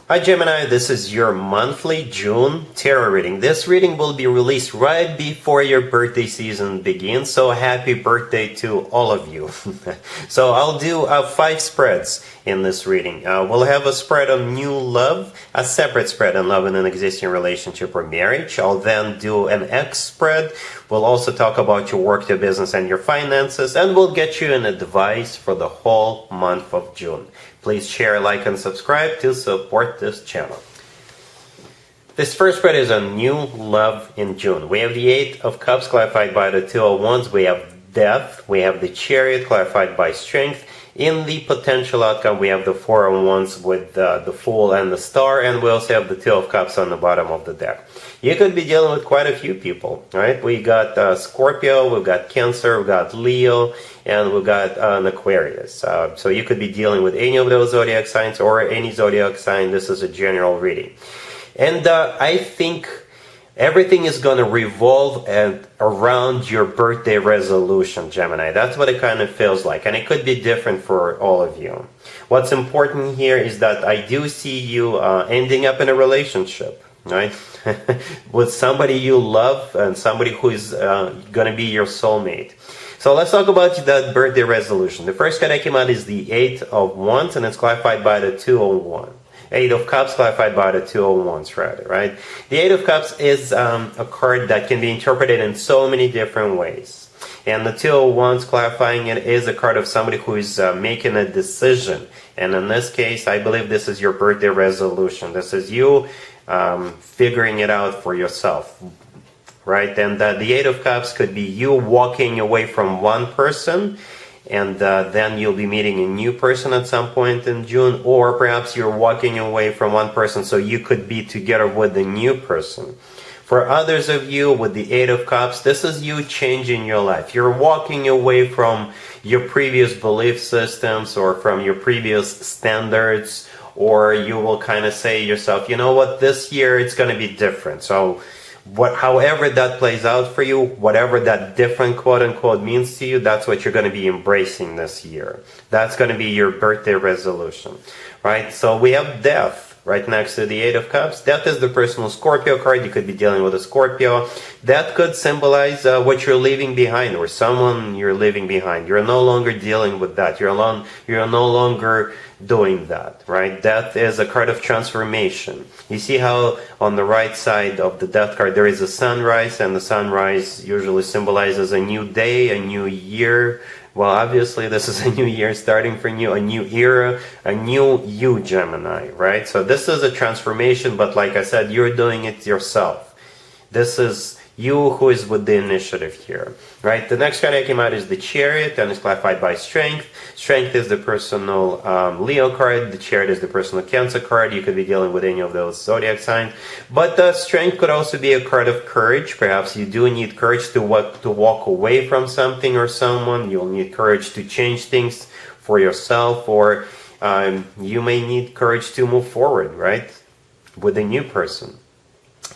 Hi Gemini, this is your monthly June tarot reading. This reading will be released right before your birthday season begins, so happy birthday to all of you. So I'll do 5 spreads in this reading. We'll have a spread on new love, a separate spread on love in an existing relationship or marriage. I'll then do an X spread. We'll also talk about your work, your business, and your finances, and we'll get you an advice for the whole month of June. Please share, like, and subscribe to support this channel. This first spread is on new love in June. We have the 8 of Cups clarified by the 2 of Wands. We have death. We have the Chariot clarified by strength. In the potential outcome, we have the 4 of Wands with the Fool and the Star, and we also have the 2 of Cups on the bottom of the deck. You could be dealing with quite a few people, right? We got Scorpio, we've got Cancer, we've got Leo, and we've got an Aquarius. So you could be dealing with any of those zodiac signs or any zodiac sign. This is a general reading. And I think everything is going to revolve around your birthday resolution, Gemini. That's what it kind of feels like. And it could be different for all of you. What's important here is that I do see you ending up in a relationship, right? With somebody you love and somebody who is going to be your soulmate. So let's talk about that birthday resolution. The first card that came out is the 8 of Wands, and it's clarified by the 2 of Wands. 8 of Cups clarified by the 2 of Wands, rather, right? The 8 of Cups is a card that can be interpreted in so many different ways. And the 2 of Wands clarifying it is a card of somebody who is making a decision. And in this case, I believe this is your birthday resolution. This is you figuring it out for yourself, right? And the 8 of Cups could be you walking away from one person, and then you'll be meeting a new person at some point in June, or perhaps you're walking away from one person so you could be together with the new person. For others of you with the 8 of Cups, this is you changing your life. You're walking away from your previous belief systems or from your previous standards, or you will kind of say to yourself, you know what, this year it's going to be different. So however that plays out for you, whatever that different quote-unquote means to you, that's what you're going to be embracing this year. That's going to be your birthday resolution, right? So we have death right next to the 8 of Cups. Death is the personal Scorpio card. You could be dealing with a Scorpio. That could symbolize what you're leaving behind, or someone you're leaving behind. You're no longer dealing with that. You're no longer doing that, right? Death is a card of transformation. You see how on the right side of the death card there is a sunrise, and the sunrise usually symbolizes a new day, a new year. Well, obviously this is a new year starting for you, a new era, a new you, Gemini, right? So this is a transformation, but like I said, you're doing it yourself. This is you who is with the initiative here, right? The next card that came out is the Chariot, and it's clarified by strength. Strength is the personal Leo card. The Chariot is the personal Cancer card. You could be dealing with any of those zodiac signs. But strength could also be a card of courage. Perhaps you do need courage to walk away from something or someone. You'll need courage to change things for yourself, or you may need courage to move forward, right, with a new person.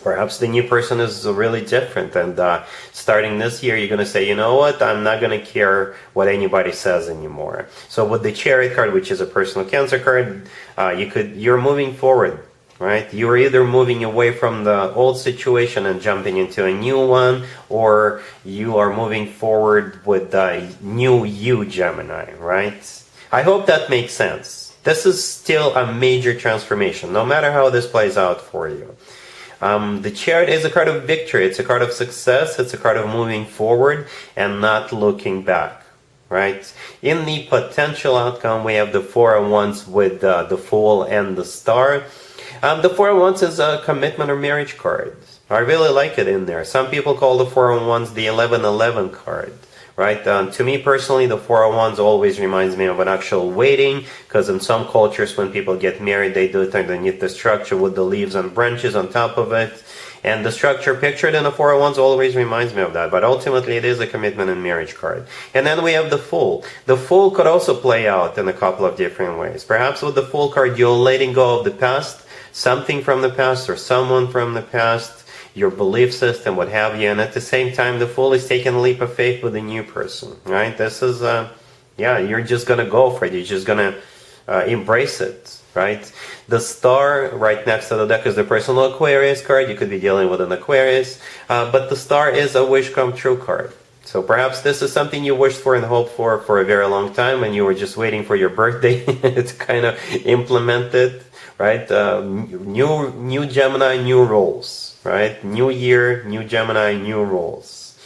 Perhaps the new person is really different, and starting this year you're going to say, you know what, I'm not going to care what anybody says anymore. So with the Chariot card, which is a personal Cancer card, you're moving forward, right? You're either moving away from the old situation and jumping into a new one, or you are moving forward with the new you, Gemini, right? I hope that makes sense. This is still a major transformation, no matter how this plays out for you. The Chariot is a card of victory. It's a card of success. It's a card of moving forward and not looking back, right? In the potential outcome, we have the 4 of Wands with the Fool and the Star. The 4 of Wands is a commitment or marriage card. I really like it in there. Some people call the 4 of Wands the 1111 card. Right? To me personally, the 4 of Wands always reminds me of an actual wedding, because in some cultures when people get married, they do it underneath the structure with the leaves and branches on top of it. And the structure pictured in the 4 of Wands always reminds me of that. But ultimately, it is a commitment and marriage card. And then we have the Fool. The Fool could also play out in a couple of different ways. Perhaps with the Fool card, you're letting go of the past, something from the past or someone from the past, your belief system, what have you, and at the same time the Fool is taking a leap of faith with a new person, right? This is, yeah, you're just gonna go for it. You're just gonna embrace it. right? The star right next to the deck is the personal Aquarius card. You could be dealing with an Aquarius, but the star is a wish come true card. So perhaps this is something you wished for and hoped for a very long time, and you were just waiting for your birthday to kind of implement it, right? New Gemini, new roles, right? New year, new Gemini, new roles,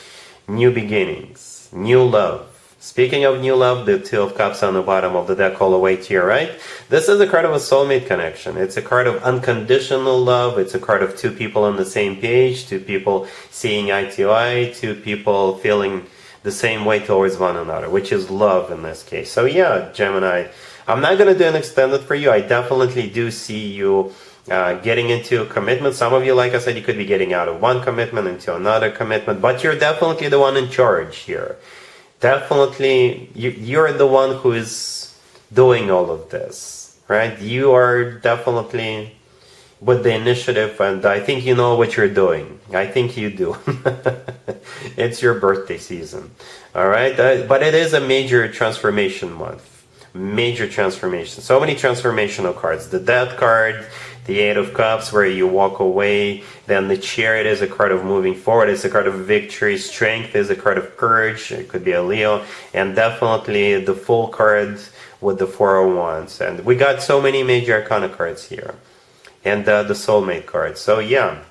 new beginnings, new love. Speaking of new love, the Two of Cups on the bottom of the deck all the way to your right. This is a card of a soulmate connection. It's a card of unconditional love. It's a card of two people on the same page, two people seeing eye to eye, two people feeling the same way towards one another, which is love in this case. So yeah, Gemini, I'm not going to do an extended for you. I definitely do see you getting into a commitment. Some of you, like I said, you could be getting out of one commitment into another commitment, but you're definitely the one in charge here. Definitely, you're the one who is doing all of this, right? You are definitely with the initiative, and I think you know what you're doing. I think you do. It's your birthday season, all right? But it is a major transformation month. Major transformation. So many transformational cards. The Death card, the Eight of Cups, where you walk away. Then the Chariot is a card of moving forward. It's a card of victory. Strength is a card of courage. It could be a Leo. And definitely the Fool card with the Four of Wands. And we got so many major arcana cards here. And the Soulmate card. So yeah,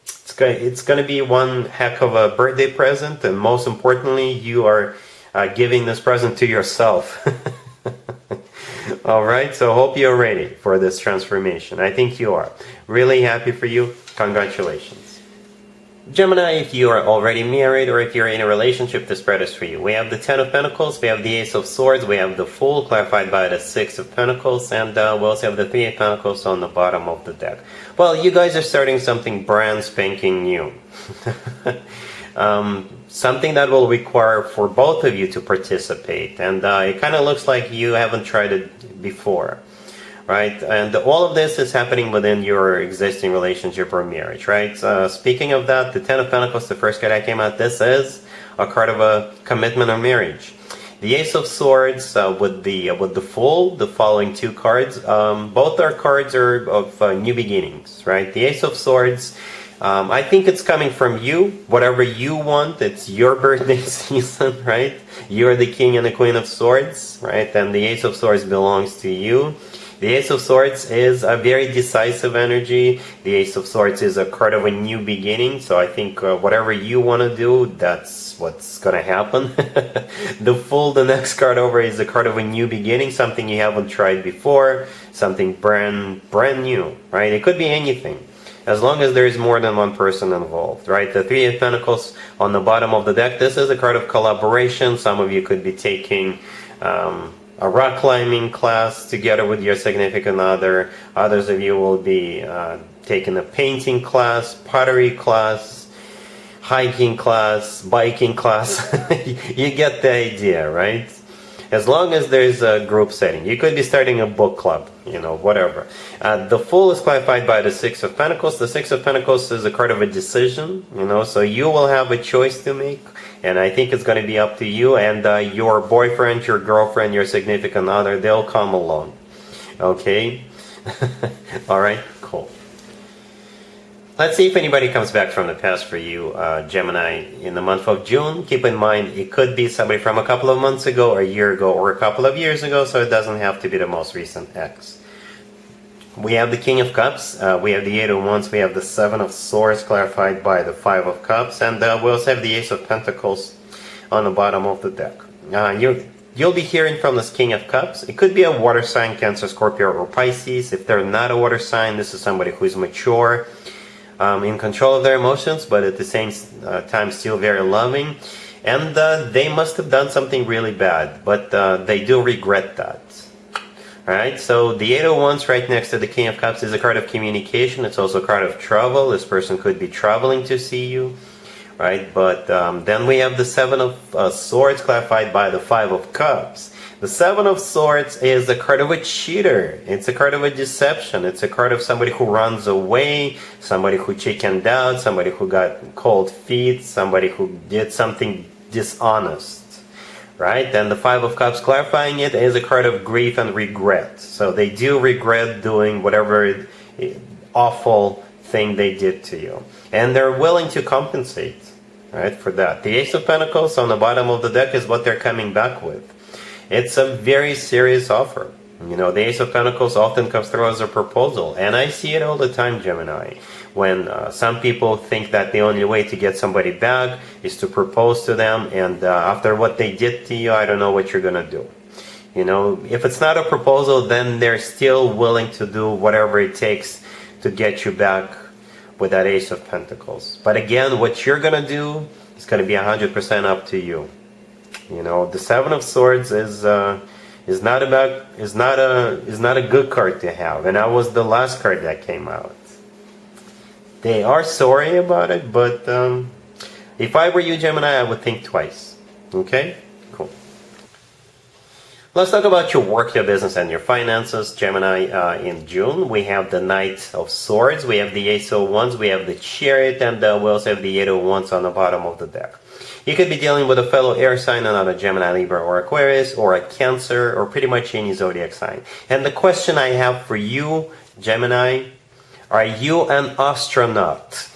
it's going to be one heck of a birthday present. And most importantly, you are giving this present to yourself. Alright, so hope you're ready for this transformation. I think you are. Really happy for you. Congratulations. Gemini, if you are already married or if you're in a relationship, this spread is for you. We have the Ten of Pentacles, we have the Ace of Swords, we have the Fool, clarified by the Six of Pentacles, and we also have the Three of Pentacles on the bottom of the deck. Well, you guys are starting something brand spanking new. Something that will require for both of you to participate, and it kind of looks like you haven't tried it before, right? And all of this is happening within your existing relationship or marriage, right? Speaking of that, the Ten of Pentacles, the first card I came out, this is a card of a commitment or marriage. The Ace of Swords with the Fool, the following two cards, both our cards are of new beginnings, right? The Ace of Swords, I think it's coming from you, whatever you want. It's your birthday season, right? You're the King and the Queen of Swords, right? And the Ace of Swords belongs to you. The Ace of Swords is a very decisive energy. The Ace of Swords is a card of a new beginning. So I think whatever you want to do, that's what's going to happen. The Fool, the next card over, is a card of a new beginning, something you haven't tried before, something brand new, right? It could be anything, as long as there is more than one person involved, right? The Three of Pentacles on the bottom of the deck, this is a card of collaboration. Some of you could be taking a rock climbing class together with your significant other. Others of you will be taking a painting class, pottery class, hiking class, biking class. You get the idea, right? As long as there's a group setting. You could be starting a book club, you know, whatever. The Fool is clarified by the Six of Pentacles. The Six of Pentacles is a card of a decision, you know, so you will have a choice to make. And I think it's going to be up to you and your boyfriend, your girlfriend, your significant other. They'll come along. Okay? All right, cool. Let's see if anybody comes back from the past for you, Gemini, in the month of June. Keep in mind, it could be somebody from a couple of months ago, or a year ago, or a couple of years ago, so it doesn't have to be the most recent ex. We have the King of Cups, we have the Eight of Wands, we have the Seven of Swords clarified by the Five of Cups, and we also have the Ace of Pentacles on the bottom of the deck. You'll be hearing from this King of Cups. It could be a water sign, Cancer, Scorpio, or Pisces. If they're not a water sign, this is somebody who is mature, in control of their emotions, but at the same time still very loving. And they must have done something really bad, but they do regret that. Alright, so the Eight of Wands right next to the King of Cups is a card of communication. It's also a card of travel. This person could be traveling to see you. Right, but then we have the Seven of Swords clarified by the Five of Cups. The Seven of Swords is a card of a cheater. It's a card of a deception. It's a card of somebody who runs away, somebody who chickened out, somebody who got cold feet, somebody who did something dishonest. right? And the Five of Cups, clarifying it, is a card of grief and regret. So they do regret doing whatever awful thing they did to you. And they're willing to compensate, right, for that. The Ace of Pentacles on the bottom of the deck is what they're coming back with. It's a very serious offer. You know, the Ace of Pentacles often comes through as a proposal. And I see it all the time, Gemini. When some people think that the only way to get somebody back is to propose to them. And after what they did to you, I don't know what you're going to do. You know, if it's not a proposal, then they're still willing to do whatever it takes to get you back with that Ace of Pentacles. But again, what you're going to do is going to be 100% up to you. You know, the Seven of Swords is not a good card to have, and that was the last card that came out. They are sorry about it, but if I were you, Gemini, I would think twice. Okay? Cool. Let's talk about your work, your business, and your finances, Gemini. In June, we have the Knight of Swords, we have the Ace of Wands, we have the Chariot, and we also have the Eight of Wands on the bottom of the deck. You could be dealing with a fellow air sign, another Gemini, Libra, or Aquarius, or a Cancer, or pretty much any zodiac sign. And the question I have for you, Gemini, are you an astronaut?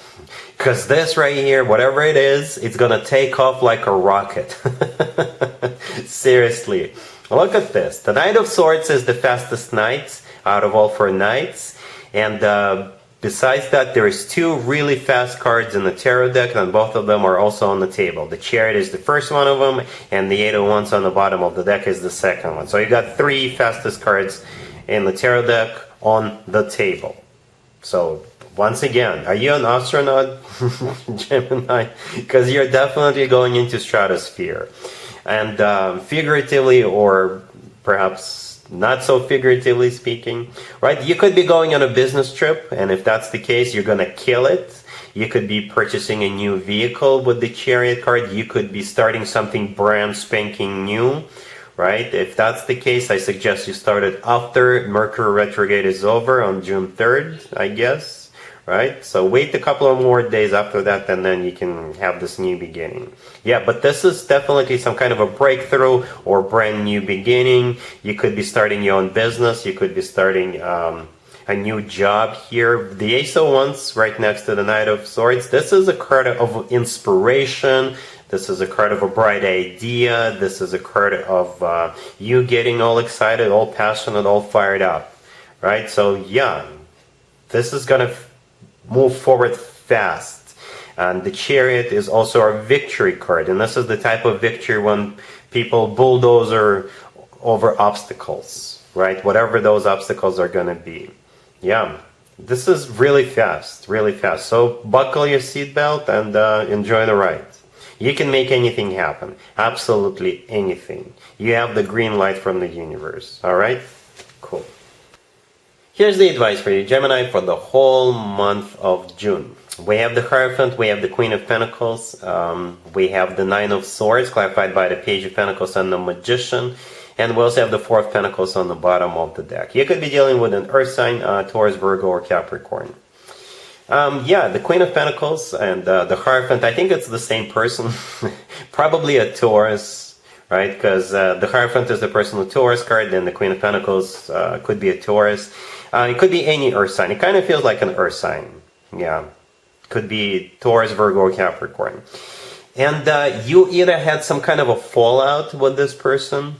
Because this right here, whatever it is, it's going to take off like a rocket. Seriously. Look at this. The Knight of Swords is the fastest knight out of all 4 knights. And besides that, there is 2 really fast cards in the tarot deck, and both of them are also on the table. The Chariot is the first one of them, and the Eight of Wands on the bottom of the deck is the second one. So you got 3 fastest cards in the tarot deck on the table. So once again, are you an astronaut, Gemini? Because you're definitely going into stratosphere. And figuratively, or perhaps not so figuratively speaking, right? You could be going on a business trip, and if that's the case, you're going to kill it. You could be purchasing a new vehicle with the Chariot card. You could be starting something brand spanking new, right? If that's the case, I suggest you start it after Mercury retrograde is over on June 3rd, I guess, right? So wait a couple of more days after that, and then you can have this new beginning. Yeah, but this is definitely some kind of a breakthrough or brand new beginning. You could be starting your own business. You could be starting a new job here. The Ace of Wands right next to the Knight of Swords. This is a card of inspiration. This is a card of a bright idea. This is a card of you getting all excited, all passionate, all fired up, right? So yeah, this is going to move forward fast. And the Chariot is also a victory card. And this is the type of victory when people bulldoze over obstacles, right? Whatever those obstacles are going to be. Yeah, this is really fast, really fast. So buckle your seatbelt and enjoy the ride. You can make anything happen. Absolutely anything. You have the green light from the universe. All right? Cool. Here's the advice for you, Gemini, for the whole month of June. We have the Hierophant, we have the Queen of Pentacles, we have the Nine of Swords, clarified by the Page of Pentacles and the Magician, and we also have the Four of Pentacles on the bottom of the deck. You could be dealing with an Earth sign, Taurus, Virgo, or Capricorn. Yeah, the Queen of Pentacles and the Hierophant, I think it's the same person. Probably a Taurus, right? Because the Hierophant is the person with Taurus card, and the Queen of Pentacles could be a Taurus. It could be any Earth sign. It kind of feels like an Earth sign. Yeah. Could be Taurus, Virgo, or Capricorn. And you either had some kind of a fallout with this person,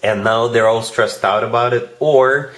and now they're all stressed out about it, or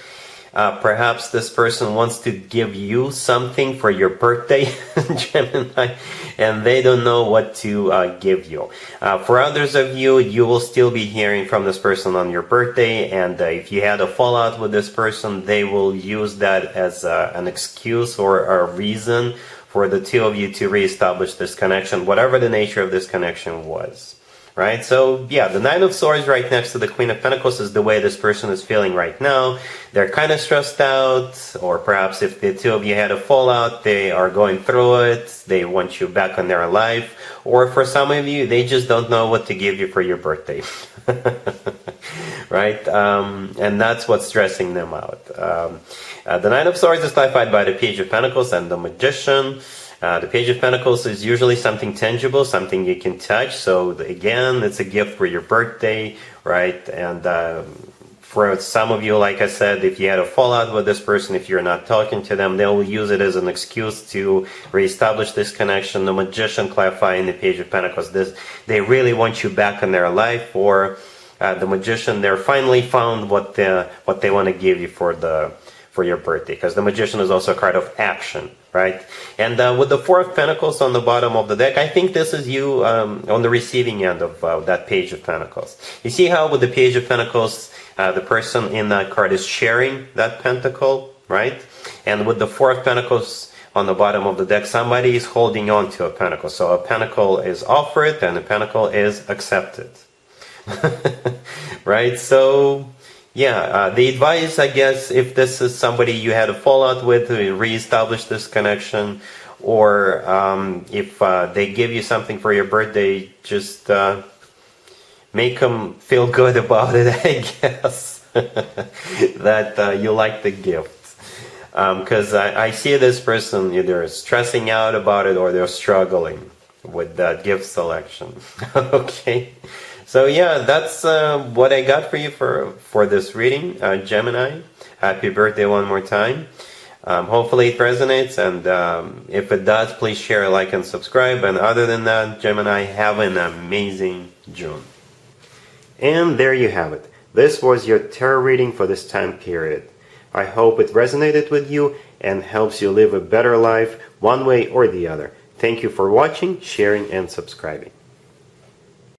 perhaps this person wants to give you something for your birthday, Gemini, and they don't know what to give you. For others of you, you will still be hearing from this person on your birthday, and if you had a fallout with this person, they will use that as an excuse or a reason for the two of you to reestablish this connection, whatever the nature of this connection was. Right? So, yeah, the Nine of Swords right next to the Queen of Pentacles is the way this person is feeling right now. They're kind of stressed out, or perhaps if the two of you had a fallout, they are going through it, they want you back in their life, or for some of you, they just don't know what to give you for your birthday. Right? And that's what's stressing them out. The Nine of Swords is clarified by the Page of Pentacles and the Magician. The Page of Pentacles is usually something tangible, something you can touch. So again, it's a gift for your birthday, right? And for some of you, like I said, if you had a fallout with this person, if you're not talking to them, they'll use it as an excuse to reestablish this connection. The Magician clarifying the Page of Pentacles. They really want you back in their life, or the Magician, they're finally found what they want to give you for your birthday, because the Magician is also a card of action, right? And with the Four of Pentacles on the bottom of the deck, I think this is you on the receiving end of that Page of Pentacles. You see how with the Page of Pentacles, the person in that card is sharing that pentacle, right? And with the Four of Pentacles on the bottom of the deck, somebody is holding on to a pentacle. So a pentacle is offered and a pentacle is accepted. Right? So yeah, the advice, I guess, if this is somebody you had a fallout with, to reestablish this connection, or if they give you something for your birthday, just make them feel good about it, I guess, that you like the gift. Because I see this person either stressing out about it or they're struggling with that gift selection. Okay. So yeah, that's what I got for you for this reading, Gemini. Happy birthday one more time. Hopefully it resonates, and if it does, please share, like, and subscribe. And other than that, Gemini, have an amazing June. And there you have it. This was your tarot reading for this time period. I hope it resonated with you and helps you live a better life one way or the other. Thank you for watching, sharing, and subscribing.